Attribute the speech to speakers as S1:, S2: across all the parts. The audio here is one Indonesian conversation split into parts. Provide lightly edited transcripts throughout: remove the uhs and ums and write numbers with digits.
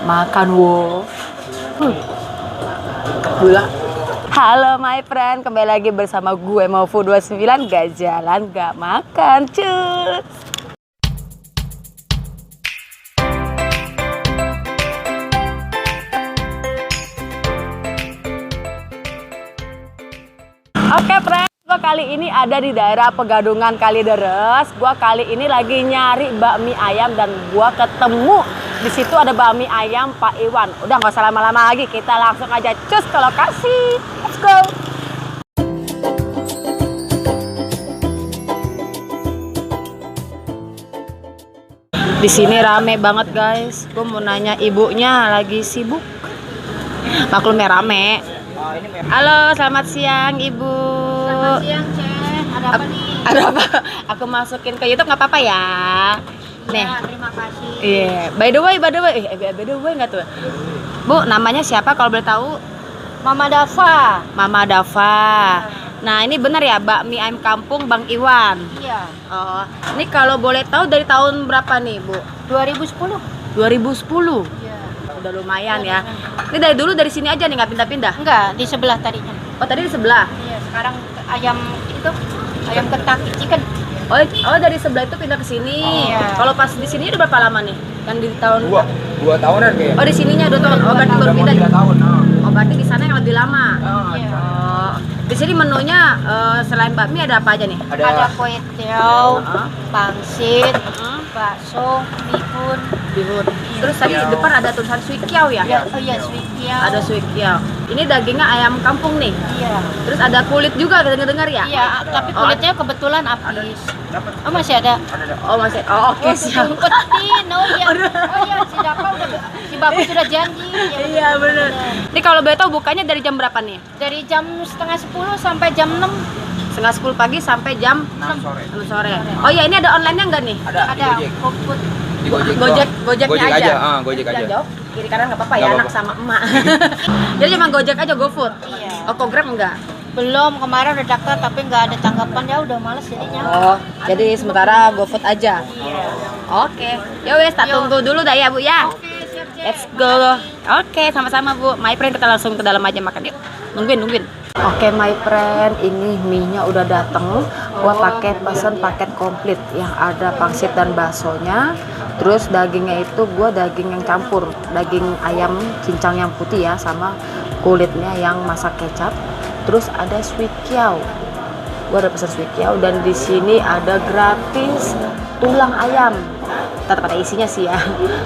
S1: Makan wo. Gula. Halo my friend, kembali lagi bersama gue Mofu 29. Gak jalan, gak makan, cus. Oke friend, gue kali ini ada di daerah Pegadungan Kalideres. Gue kali ini lagi nyari bakmi ayam dan gue ketemu di situ ada bakmi ayam Pak Iwan. Udah nggak usah lama-lama lagi, kita langsung aja cus ke lokasi. Let's go. Di sini rame banget guys. Gue mau nanya ibunya lagi sibuk. Maklumnya rame. Halo, selamat siang Ibu.
S2: Selamat siang, Ceh. Ada apa nih?
S1: Ada apa? Aku masukin ke YouTube nggak apa-apa ya? Nih.
S2: Ya, terima kasih.
S1: Iya. By the way nggak tuh? Bu, namanya siapa kalau boleh tahu?
S2: Mama Dava.
S1: Mama Dava. Nah, ini benar ya bakmi ayam kampung Bang Iwan.
S2: Iya.
S1: Oh, ini kalau boleh tahu dari tahun berapa nih, Bu?
S2: 2010.
S1: 2010.
S2: Iya.
S1: Udah lumayan ya. Ini dari dulu dari sini aja nih, nggak pindah-pindah?
S2: Enggak, di sebelah tadinya.
S1: Oh, tadi di sebelah.
S2: Iya, sekarang ayam itu ayam Kentucky chicken.
S1: Oh, dari sebelah itu pindah ke sini.
S2: Iya.
S1: Kalau pas di sini udah berapa lama nih? Kan di tahun
S3: dua tahunan kayaknya.
S1: Oh, di sininya 2 tahun. Oh, berarti baru pindah.
S3: 3 tahun.
S1: Oh, berarti di sana yang lebih lama.
S2: Iya.
S1: Oh, di sini menunya selain bakmi ada apa aja nih?
S2: Ada kue tiaw,
S1: Heeh.
S2: pangsit, bakso, bihun.
S1: Bihun. Terus tadi di depan ada tulisan Suikiau ya?
S2: Ya, oh iya, sweet tiaw.
S1: Ada Suikiau. Ini dagingnya ayam kampung nih.
S2: Iya.
S1: Terus ada kulit juga, dengar-dengar ya?
S2: Iya, tapi kulitnya kebetulan habis. Oh, masih ada.
S1: Oh, masih. Oh, oke, siap.
S2: Umpetin. Oh iya. Oh iya, si Dava udah si Bagus sudah janji. Ya,
S1: Iya, bener. Ini kalau boleh tahu bukanya dari jam berapa nih?
S2: Dari jam setengah 10 sampai jam 6.
S1: Setengah 10 pagi sampai jam
S3: 6 sore.
S1: 6 sore. Oh iya, ini ada online-nya nggak nih?
S3: Ada di
S2: Ada
S3: Gojek.
S2: GoFood.
S3: Di Gojek.
S1: Gojeknya
S3: Gojek
S1: aja.
S3: Gojek
S1: Jangan
S3: aja.
S1: jauh, kiri kanan nggak apa-apa ya,
S3: Nggak
S1: anak
S3: apa-apa.
S1: sama emak. Jadi cuma Gojek aja, GoFood.
S2: Iya.
S1: Oh, kok Grab enggak?
S2: Belum, kemarin udah daftar tapi nggak ada tanggapan, ya udah males jadinya.
S1: Oh, jadi sementara GoFood aja.
S2: Iya.
S1: Oke. Ya wes, tak
S2: Yuk.
S1: tunggu dulu dah ya, Bu ya.
S2: Oke, siap, siap.
S1: Let's go. Oke, sama-sama Bu. My friend, kita langsung ke dalam aja makan yuk. Nungguin. Oke, my friend, ini mie-nya udah dateng. Gua pakai pesen paket komplit yang ada pangsit dan baksonya. Terus dagingnya itu gua daging yang campur, daging ayam cincang yang putih ya, sama kulitnya yang masak kecap. Terus ada suikiau. Gua ada pesen suikiau dan di sini ada gratis tulang ayam. Tetap ada isinya sih ya.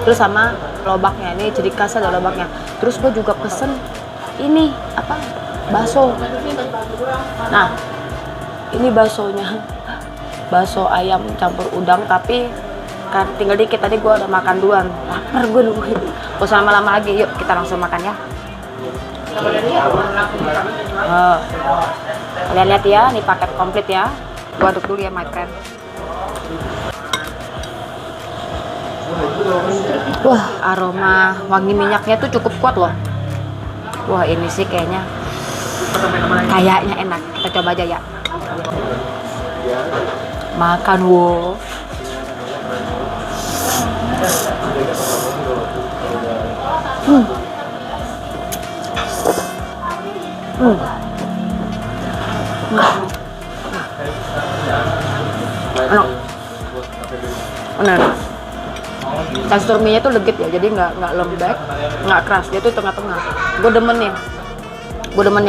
S1: Terus sama lobaknya, ini ciri khas ada lobaknya. Terus gue juga pesen ini apa, bakso. Nah, ini baksonya, bakso ayam campur udang, tapi kan tinggal dikit. Tadi gue udah makan duluan, lapar gue nungguin. Gak usah lama-lama lagi, yuk kita langsung makan ya. Kalian lihat ya, ini paket komplit ya. Gue aduk dulu ya my friend. Wah, aroma wangi minyaknya tuh cukup kuat loh. Wah, ini sih kayaknya enak. Kita coba aja ya. Makan wo. Enak. Tekstur mie-nya tuh legit ya, jadi nggak lembek, nggak keras, dia tuh tengah-tengah. Gue demen nih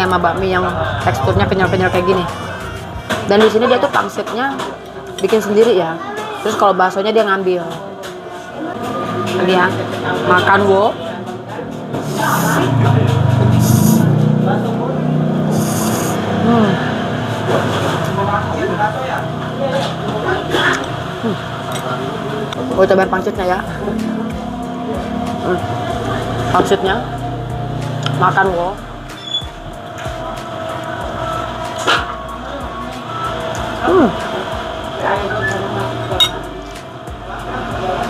S1: sama bakmi yang teksturnya kenyal-kenyal kayak gini. Dan di sini dia tuh pangsitnya bikin sendiri ya. Terus kalau baksonya dia ngambil. Ini ya, makan wo. Gue cobain pangsitnya ya. Pangsitnya makan wo.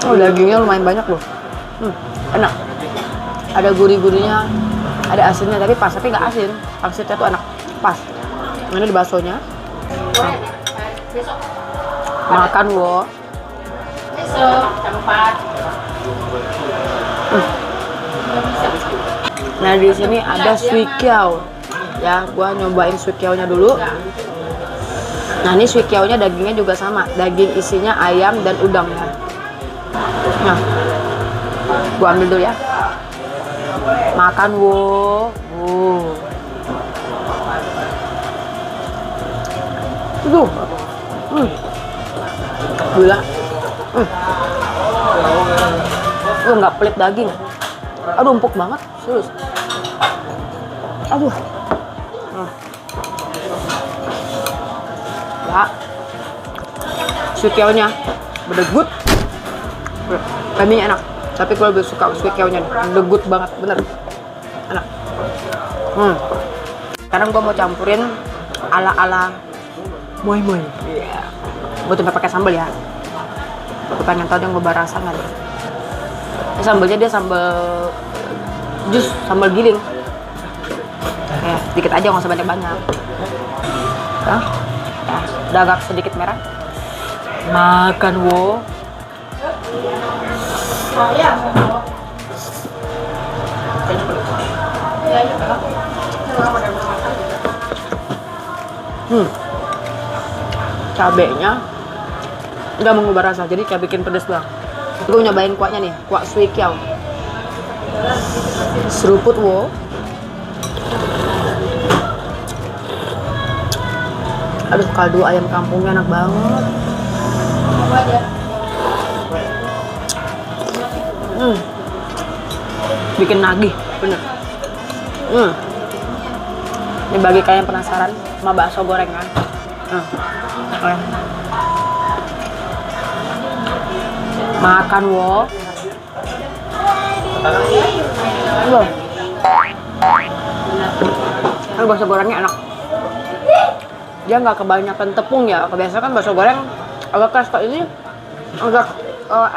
S1: Oh, dagingnya lumayan banyak loh. Enak. Ada gurih-gurihnya, ada asinnya, tapi pas, tapi nggak asin. Pangsitnya tuh enak, pas. Ini di baksonya. Makan wo. Nah di sini ada suikiao. Ya, gua nyobain suikiao-nya dulu. Nah ini suikiao-nya dagingnya juga sama. Daging isinya ayam dan udang ya. Nah, gua ambil dulu ya. Makan wo. Aduh. Gila. Nggak pelit daging. Aduh, empuk banget, serius. Aduh. Ya. Suikiao-nya bedegut. Kambingnya enak, tapi gue lebih suka suikiao-nya. Bedegut banget, bener. Enak. Sekarang gue mau campurin ala-ala moi. Iya. Gue coba pakai sambal ya. Gue pengen tahu dia ngubah rasa nggak deh. Ini sambalnya dia sambal jus, sambal giling. Sedikit aja, nggak usah banyak-banyak. Ya, udah agak sedikit merah. Makan wo. Cabenya nggak mengubah rasa, jadi kayak bikin pedes doang. Gue nyobain kuahnya nih, kuah suikiao. Seruput wo. Aduh, kaldu ayam kampungnya enak banget. Bikin nagih, bener. Ini bagi kalian yang penasaran sama bakso gorengan. Makan wo. Kan bakso gorengnya enak. Dia nggak kebanyakan tepung ya. Kebiasaan kan bakso goreng agak keras, kok ini agak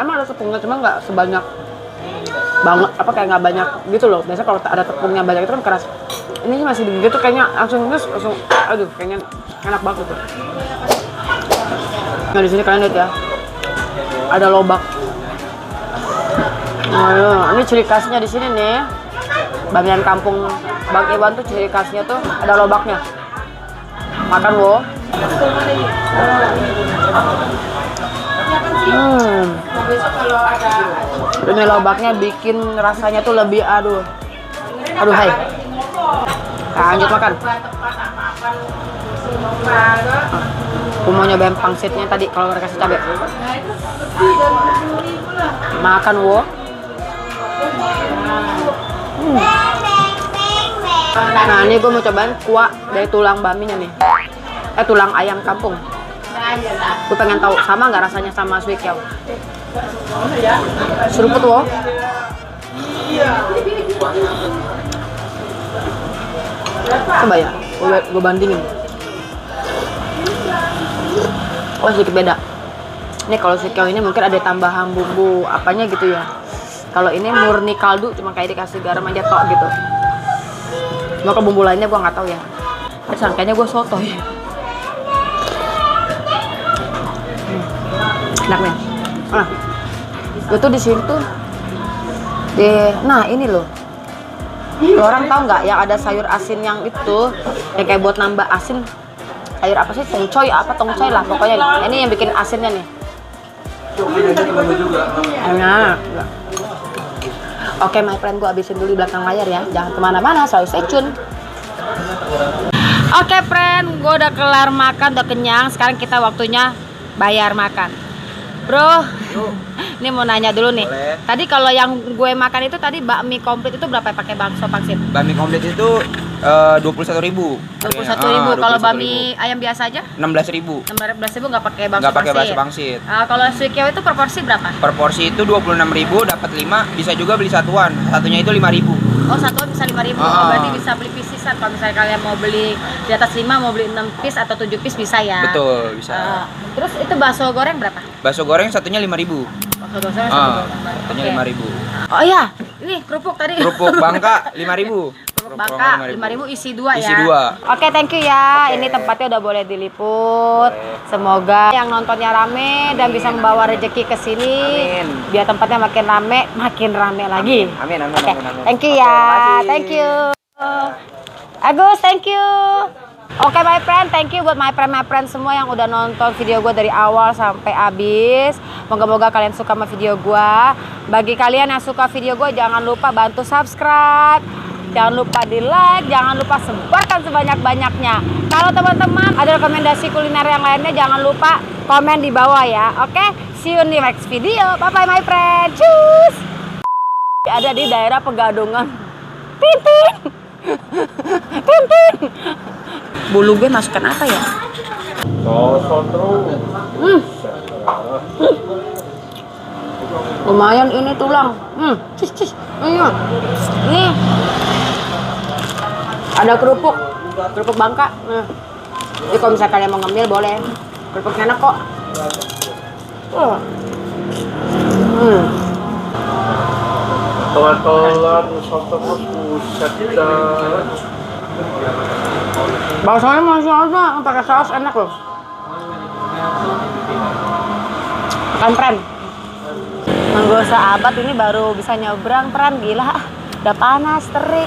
S1: emang ada tepungnya, cuma nggak sebanyak banget, apa kayak nggak banyak gitu loh. Biasanya kalau ada tepungnya banyak itu kan keras. Ini sih masih digigit tuh kayaknya langsung, aduh, kayaknya enak banget tuh. Nah di sini kalian lihat ya, ada lobak. Nah, ini ciri khasnya di sini nih. Bamian kampung Bang Iwan tuh ciri khasnya tuh ada lobaknya. Makan wo. Ini lobaknya bikin rasanya tuh lebih aduh hai. Nah, lanjut makan. Aku mau nyobain pangsitnya tadi kalau udah kasih cabai. Makan wo. Nah ini gue mau cobain kuah dari tulang baminya nih. Tulang ayam kampung. Gue pengen tahu sama nggak rasanya sama suikiao. Seruput wo. Coba ya, gue bandingin. Oh sedikit beda. Ini kalau suikiao ini mungkin ada tambahan bumbu apanya gitu ya. Kalau ini murni kaldu, cuma kayak dikasih garam aja tok gitu. Cuma ke bumbu lainnya gue nggak tahu ya. Sangkanya gue sotoy. Enak nih. Nah, itu di sini tuh. Nah ini loh. Lo orang tahu nggak yang ada sayur asin yang itu, yang kayak buat nambah asin. Sayur apa sih? Tongcoy lah pokoknya. Ini yang bikin asinnya nih. Enak. Oke, my friend, gue habisin dulu di belakang layar ya. Jangan kemana-mana, selalu stay tune. Oke, friend, gue udah kelar makan, udah kenyang. Sekarang kita waktunya bayar makan. Bro, ini mau nanya dulu nih.
S3: Boleh.
S1: Tadi kalau yang gue makan itu tadi bakmi komplit itu berapa pakai bakso pangsit?
S3: Bakmi komplit itu 21.000.
S1: 21.000. Kalau bakmi ayam biasa aja?
S3: 16.000.
S1: 16.000 nggak pakai bakso
S3: Nggak pakai
S1: pangsit.
S3: bakso pangsit.
S1: Kalau suikiao itu per porsi berapa?
S3: Per porsi itu 26.000, dapat 5, bisa juga beli satuan. Satunya itu 5.000.
S1: Oh, satuan bisa 5.000. Berarti bisa beli pieces-an. Kalau misalnya kalian mau beli di atas 5, mau beli 6 piece atau 7 piece bisa ya.
S3: Betul, bisa.
S1: Terus itu bakso goreng berapa?
S3: Bakso goreng satunya 5.000.
S1: Bakso goreng
S3: Satunya 5.000.
S1: Oh iya, ini kerupuk tadi.
S3: Kerupuk Bangka 5.000.
S1: Kerupuk
S3: Bangka
S1: Bangka 5.000 isi 2 ya.
S3: Isi 2.
S1: Oke, thank you ya. Ini tempatnya udah boleh diliput. Semoga yang nontonnya rame dan bisa membawa rezeki ke sini.
S3: Amin.
S1: Biar tempatnya makin rame lagi.
S3: Amin.
S1: Oke, thank you ya. Thank you. Agus, thank you. Oke my friend, thank you buat my friend semua yang udah nonton video gue dari awal sampai habis. Moga-moga kalian suka sama video gue. Bagi kalian yang suka video gue, jangan lupa bantu subscribe. Jangan lupa di like, jangan lupa sebarkan sebanyak-banyaknya. Kalau teman-teman ada rekomendasi kuliner yang lainnya, jangan lupa komen di bawah ya. Oke, see you in the next video. Bye-bye my friend. Cus. Ada di daerah Pegadungan. Tintin. Tintin. Bulu gue masukkan apa ya? Lumayan ini tulang. Cis. Ini ada kerupuk Bangka. Jadi kalau misalkan kalian mau ngemil boleh. Kerupuknya enak kok.
S4: Telan soto buset dah.
S1: Baksonya masih ada, pakai saus enak loh. Makan pren. Manggo sahabat ini baru bisa nyebrang pren, gila. Udah panas, terik.